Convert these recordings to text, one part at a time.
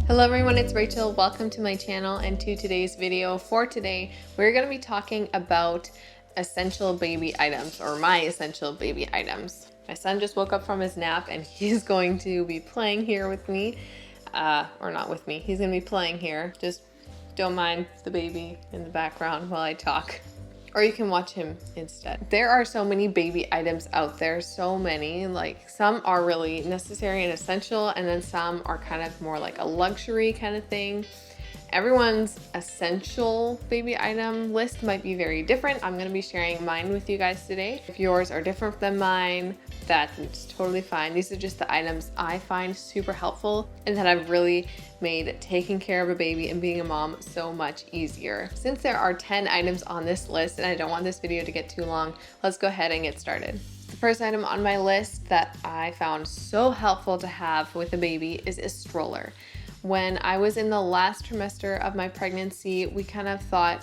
Hello everyone, it's Rachel. Welcome to my channel and to today's video. For today, we're going to be talking about essential baby items, or my essential baby items. My son just woke up from his nap and he's going to be playing here with me. Or not with me, he's going to be playing here. Just don't mind the baby in the background while I talk. Or you can watch him instead. There are so many baby items out there, so many. Like, some are really necessary and essential, and then some are kind of more like a luxury kind of thing. Everyone's essential baby item list might be very different. I'm gonna be sharing mine with you guys today. If yours are different than mine, that's totally fine. These are just the items I find super helpful and that I've really made taking care of a baby and being a mom so much easier. Since there are 10 items on this list and I don't want this video to get too long, let's go ahead and get started. The first item on my list that I found so helpful to have with a baby is a stroller. When I was in the last trimester of my pregnancy, we kind of thought,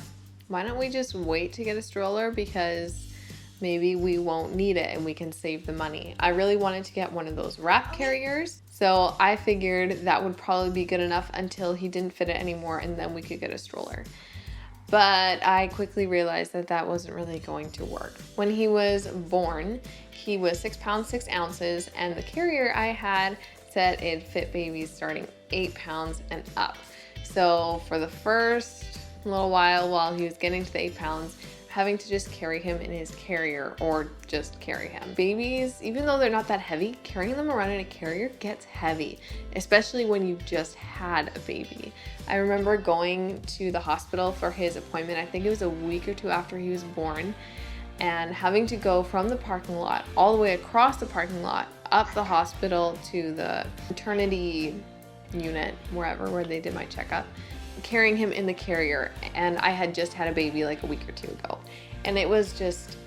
why don't we just wait to get a stroller, because maybe we won't need it and we can save the money. I really wanted to get one of those wrap carriers, so I figured that would probably be good enough until he didn't fit it anymore, and then we could get a stroller. But I quickly realized that that wasn't really going to work. When he was born, he was 6 pounds 6 ounces, and the carrier I had said it fit babies starting 8 pounds and up. So for the first little while he was getting to the 8 pounds, having to just carry him in his carrier, or just carry him. Babies, even though they're not that heavy, carrying them around in a carrier gets heavy, especially when you've just had a baby. I remember going to the hospital for his appointment, I think it was a week or two after he was born, and having to go from the parking lot all the way across the parking lot up the hospital to the maternity unit, where they did my checkup, carrying him in the carrier. And I had just had a baby like a week or two ago, and it was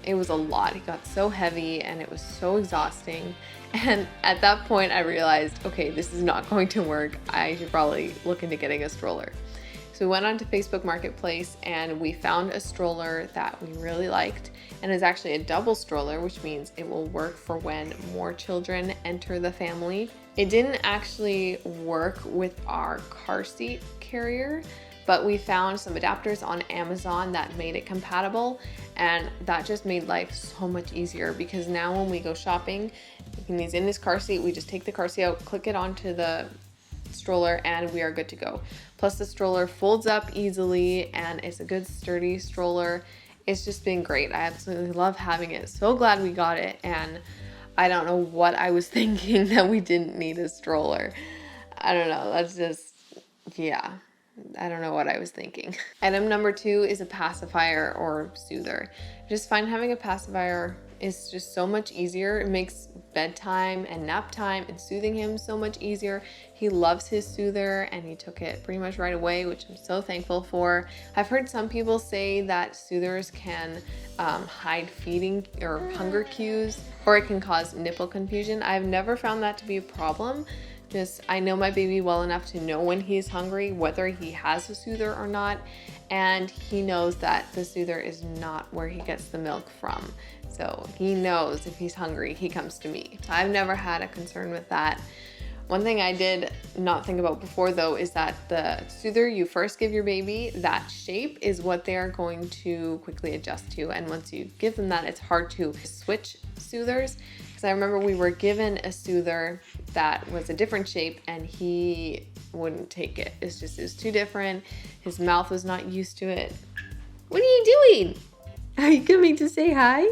a lot. He got so heavy and it was so exhausting. And at that point I realized, okay, this is not going to work. I should probably look into getting a stroller. So we went onto Facebook Marketplace and we found a stroller that we really liked, and it's actually a double stroller, which means it will work for when more children enter the family. It didn't actually work with our car seat carrier, but we found some adapters on Amazon that made it compatible, and that just made life so much easier, because now when we go shopping, when he's in his car seat, we just take the car seat out, click it onto the stroller, and we are good to go. Plus the stroller folds up easily and it's a good sturdy stroller. It's just been great. I absolutely love having it. So glad we got it, and I don't know what I was thinking that we didn't need a stroller. I don't know, that's just, yeah, I don't know what I was thinking. Item number 2 is a pacifier or soother. I just find having a pacifier is just so much easier. It makes bedtime and nap time and soothing him so much easier. He loves his soother and he took it pretty much right away, which I'm so thankful for. I've heard some people say that soothers can hide feeding or hunger cues, or it can cause nipple confusion. I've never found that to be a problem. Just, I know my baby well enough to know when he's hungry, whether he has a soother or not, and he knows that the soother is not where he gets the milk from. So he knows if he's hungry, he comes to me. So I've never had a concern with that. One thing I did not think about before though is that the soother you first give your baby, that shape is what they are going to quickly adjust to. And once you give them that, it's hard to switch soothers. Because I remember we were given a soother that was a different shape and he wouldn't take it. It was too different. His mouth was not used to it. What are you doing? Are you coming to say hi?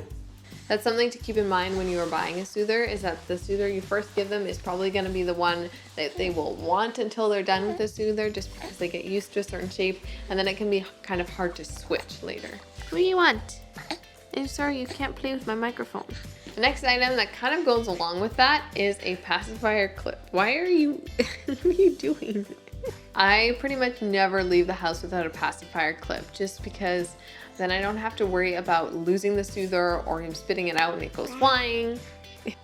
That's something to keep in mind when you are buying a soother, is that the soother you first give them is probably going to be the one that they will want until they're done with the soother, just because they get used to a certain shape, and then it can be kind of hard to switch later. What do you want? I'm sorry, you can't play with my microphone. The next item that kind of goes along with that is a pacifier clip. Why are you, what are you doing? I pretty much never leave the house without a pacifier clip, just because then I don't have to worry about losing the soother or him spitting it out and it goes flying.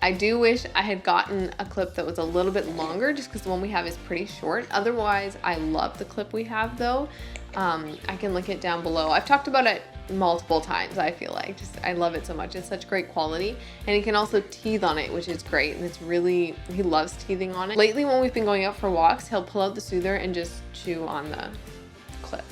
I do wish I had gotten a clip that was a little bit longer, just because the one we have is pretty short. Otherwise, I love the clip we have though. I can link it down below. I've talked about it multiple times, I feel like. I love it so much. It's such great quality. And he can also teeth on it, which is great. And it's really, he loves teething on it. Lately, when we've been going out for walks, he'll pull out the soother and just chew on the clip.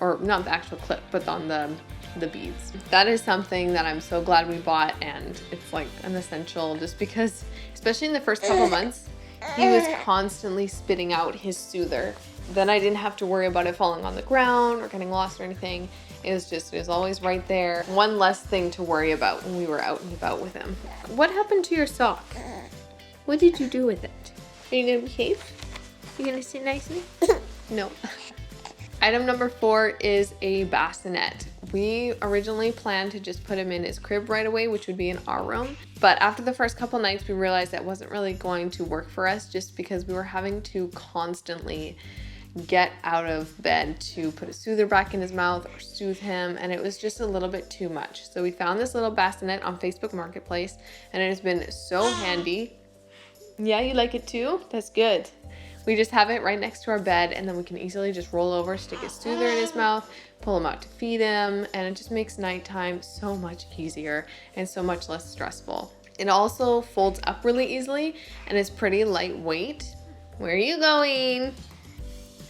Or not the actual clip, but on the beads. That is something that I'm so glad we bought, and it's like an essential, just because, especially in the first couple months, he was constantly spitting out his soother. Then I didn't have to worry about it falling on the ground or getting lost or anything. It was always right there. One less thing to worry about when we were out and about with him. What happened to your sock? What did you do with it? Are you gonna behave? You gonna sit nicely? No. Item number 4 is a bassinet. We originally planned to just put him in his crib right away, which would be in our room. But after the first couple nights, we realized that wasn't really going to work for us, just because we were having to constantly get out of bed to put a soother back in his mouth or soothe him, and it was just a little bit too much. So we found this little bassinet on Facebook Marketplace, and it has been so handy. Yeah, you like it too? That's good. We just have it right next to our bed, and then we can easily just roll over, stick a soother in his mouth, pull him out to feed him, and it just makes nighttime so much easier and so much less stressful. It also folds up really easily and is pretty lightweight. Where are you going?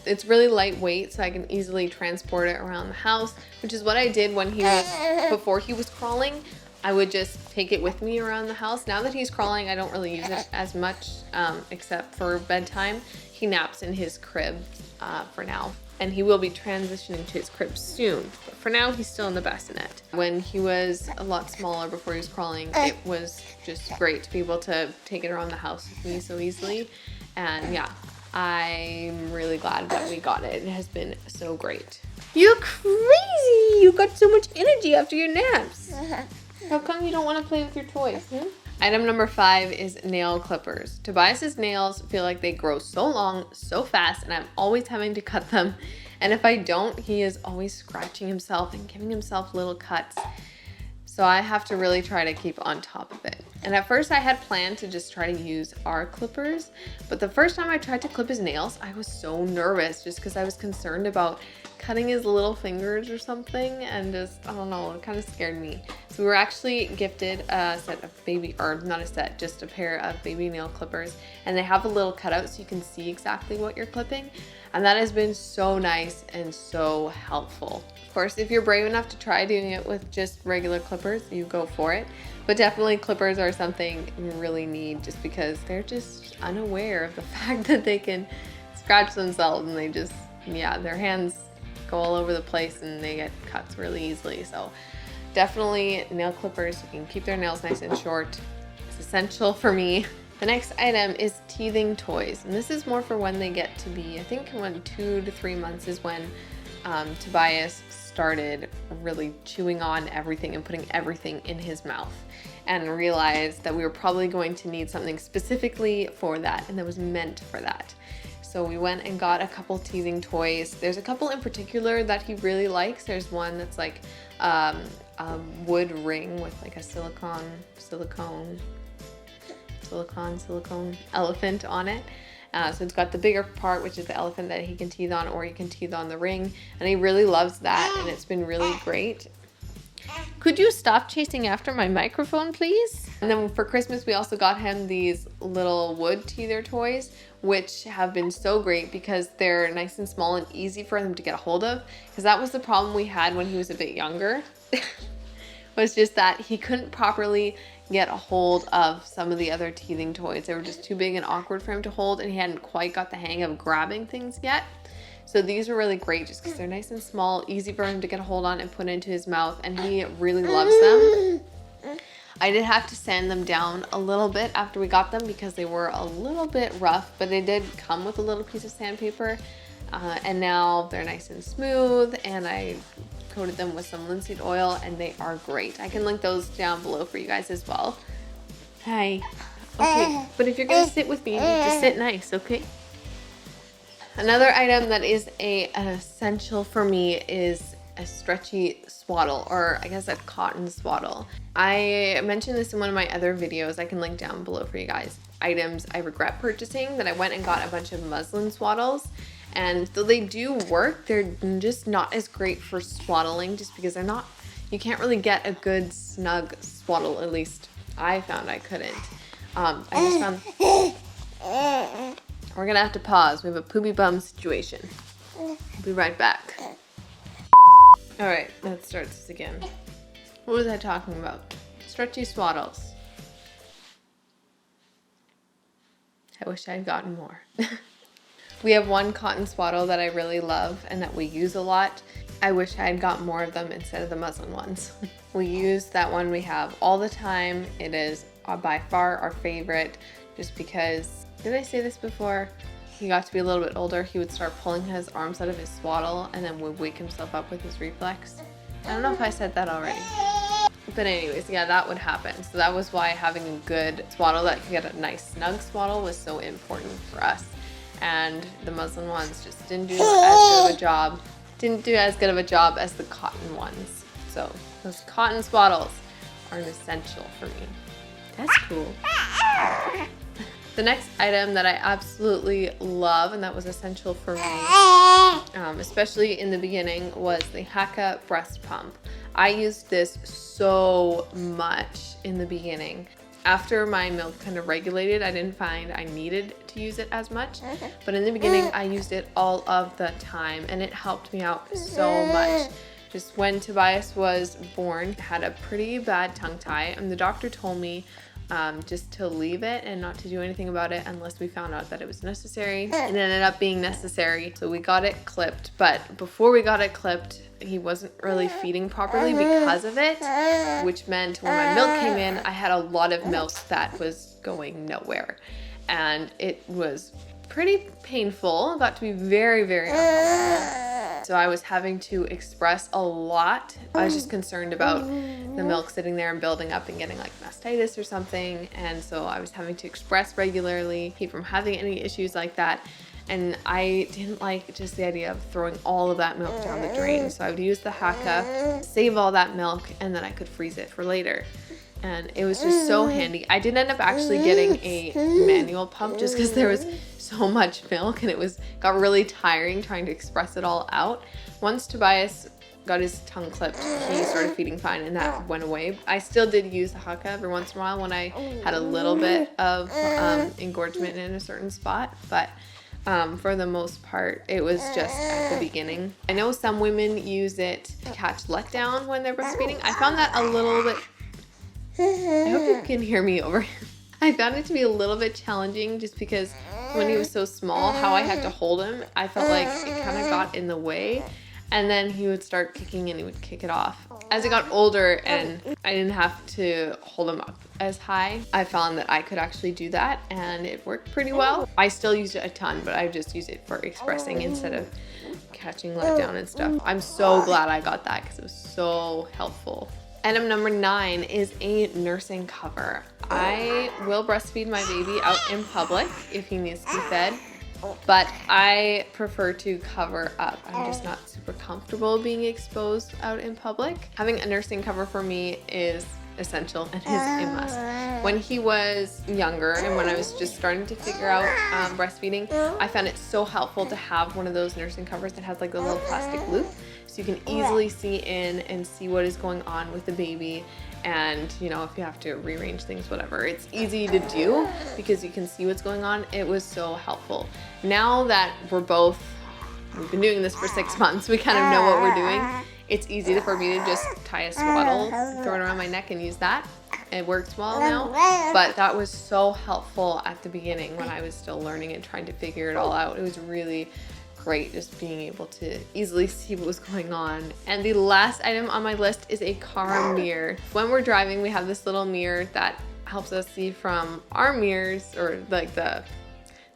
It's really lightweight, so I can easily transport it around the house, which is what I did when before he was crawling. I would just take it with me around the house. Now that he's crawling, I don't really use it as much, except for bedtime. He naps in his crib for now, and he will be transitioning to his crib soon. But for now, he's still in the bassinet. When he was a lot smaller before he was crawling, it was just great to be able to take it around the house with me so easily. And yeah, I'm really glad that we got it. It has been so great. You're crazy! You got so much energy after your naps. How come you don't want to play with your toys? Item number 5 is nail clippers. Tobias's nails feel like they grow so long, so fast, and I'm always having to cut them. And if I don't, he is always scratching himself and giving himself little cuts. So I have to really try to keep on top of it. And at first I had planned to just try to use our clippers, but the first time I tried to clip his nails, I was so nervous just because I was concerned about cutting his little fingers or something, and just, I don't know, it kind of scared me. So we were actually gifted a set of not a set, just a pair of baby nail clippers, and they have a little cutout so you can see exactly what you're clipping, and that has been so nice and so helpful. Of course, if you're brave enough to try doing it with just regular clippers, you go for it. But definitely clippers are something you really need, just because they're just unaware of the fact that they can scratch themselves, and they just, yeah, their hands go all over the place and they get cuts really easily. So definitely nail clippers. You can keep their nails nice and short. It's essential for me. The next item is teething toys, and this is more for when they get to be, I think, when 2 to 3 months is when Tobias started really chewing on everything and putting everything in his mouth, and realized that we were probably going to need something specifically for that and that was meant for that. So we went and got a couple teething toys. There's a couple in particular that he really likes. There's one that's like a wood ring with like a silicone elephant on it. So it's got the bigger part, which is the elephant that he can teeth on, or he can teeth on the ring. And he really loves that, and it's been really great. Could you stop chasing after my microphone, please? And then for Christmas, we also got him these little wood teether toys, which have been so great because they're nice and small and easy for him to get a hold of. Because that was the problem we had when he was a bit younger, was just that he couldn't properly get a hold of some of the other teething toys. They were just too big and awkward for him to hold, and he hadn't quite got the hang of grabbing things yet. So these are really great just because they're nice and small, easy for him to get a hold on and put into his mouth, and he really loves them. I did have to sand them down a little bit after we got them because they were a little bit rough, but they did come with a little piece of sandpaper, and now they're nice and smooth, and I coated them with some linseed oil, and they are great. I can link those down below for you guys as well. Hi. Okay, but if you're gonna sit with me, you need to sit nice, okay? Another item that is an essential for me is a stretchy swaddle, or I guess a cotton swaddle. I mentioned this in one of my other videos. I can link down below for you guys. Items I regret purchasing, that I went and got a bunch of muslin swaddles. And though they do work, they're just not as great for swaddling, just because they're not you can't really get a good snug swaddle. At least I found I couldn't. I just found we're gonna have to pause. We have a poopy bum situation. We'll be right back. All right, let's start this again. What was I talking about? Stretchy swaddles. I wish I had gotten more. We have one cotton swaddle that I really love and that we use a lot. I wish I had got more of them instead of the muslin ones. We use that one we have all the time. It is by far our favorite just because, did I say this before? He got to be a little bit older, he would start pulling his arms out of his swaddle and then would wake himself up with his reflex. I don't know if I said that already. But anyways, yeah, that would happen. So that was why having a good swaddle that could get a nice snug swaddle was so important for us. And the muslin ones just didn't do as good of a job. Didn't do as good of a job as the cotton ones. So those cotton swaddles are an essential for me. That's cool. The next item that I absolutely love and that was essential for me, especially in the beginning, was the Haka breast pump. I used this so much in the beginning. After my milk kind of regulated, I didn't find I needed to use it as much, but in the beginning I used it all of the time and it helped me out so much. Just when Tobias was born, he had a pretty bad tongue tie and the doctor told me just to leave it and not to do anything about it unless we found out that it was necessary. It ended up being necessary, so we got it clipped, but before we got it clipped, he wasn't really feeding properly because of it, which meant when my milk came in, I had a lot of milk that was going nowhere. And it was pretty painful. It got to be very, very uncomfortable. So I was having to express a lot. I was just concerned about the milk sitting there and building up and getting like mastitis or something. And so I was having to express regularly, keep from having any issues like that. And I didn't like just the idea of throwing all of that milk down the drain. So I would use the Haka, save all that milk, and then I could freeze it for later. And it was just so handy. I did end up actually getting a manual pump just because there was so much milk and it got really tiring trying to express it all out. Once Tobias got his tongue clipped, he started feeding fine and that went away. I still did use the Haka every once in a while when I had a little bit of engorgement in a certain spot, but for the most part, it was just at the beginning. I know some women use it to catch letdown when they're breastfeeding. I found that a little bit, I hope you can hear me over here. I found it to be a little bit challenging just because when he was so small, how I had to hold him, I felt like it kind of got in the way. And then he would start kicking and he would kick it off. As I got older and I didn't have to hold him up as high, I found that I could actually do that and it worked pretty well. I still used it a ton, but I just use it for expressing instead of catching letdown and stuff. I'm so glad I got that because it was so helpful. Item number 9 is a nursing cover. I will breastfeed my baby out in public if he needs to be fed, but I prefer to cover up. I'm just not super comfortable being exposed out in public. Having a nursing cover for me is essential and is a must. When he was younger and when I was just starting to figure out breastfeeding, I found it so helpful to have one of those nursing covers that has like a little plastic loop so you can easily see in and see what is going on with the baby. And you know, if you have to rearrange things, whatever, it's easy to do because you can see what's going on. It was so helpful. Now that we've been doing this for 6 months, we kind of know what we're doing. It's easy for me to just tie a swaddle, throw it around my neck and use that. It works well now, but that was so helpful at the beginning when I was still learning and trying to figure it all out. It was really great just being able to easily see what was going on. And the last item on my list is a car mirror. When we're driving, we have this little mirror that helps us see from our mirrors, or like the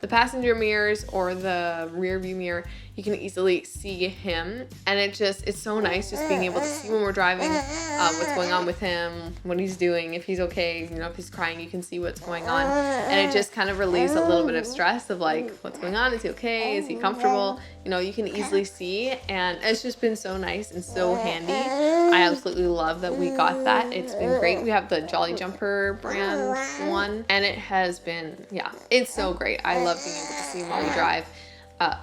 passenger mirrors or the rear view mirror. You can easily see him, and it's so nice just being able to see when we're driving what's going on with him, what he's doing, if he's okay, you know, if he's crying, you can see what's going on, and it just kind of relieves a little bit of stress of like, what's going on, is he okay, is he comfortable, you know, you can easily see, and it's just been so nice and so handy. I absolutely love that we got that. It's been great. We have the Jolly Jumper brand one, and it has been, yeah, it's so great. I love being able to see him while we drive.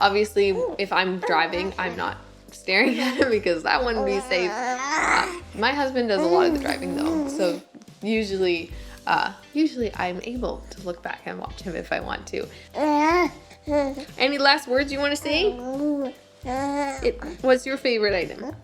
Obviously, if I'm driving, I'm not staring at him because that wouldn't be safe. My husband does a lot of the driving though, so usually I'm able to look back and watch him if I want to. Any last words you want to say? What's your favorite item?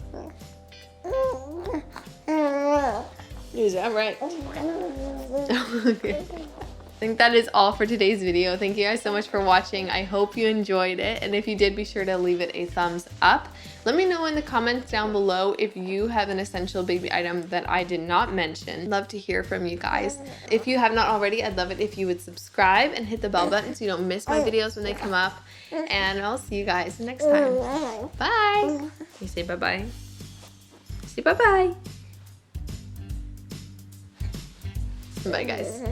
Is that right? Okay. I think that is all for today's video. Thank you guys so much for watching. I hope you enjoyed it, and if you did, be sure to leave it a thumbs up. Let me know in the comments down below if you have an essential baby item that I did not mention. Love to hear from you guys. If you have not already, I'd love it if you would subscribe and hit the bell button so you don't miss my videos when they come up. And I'll see you guys next time. Bye. You say bye-bye. Say bye-bye. Bye, guys.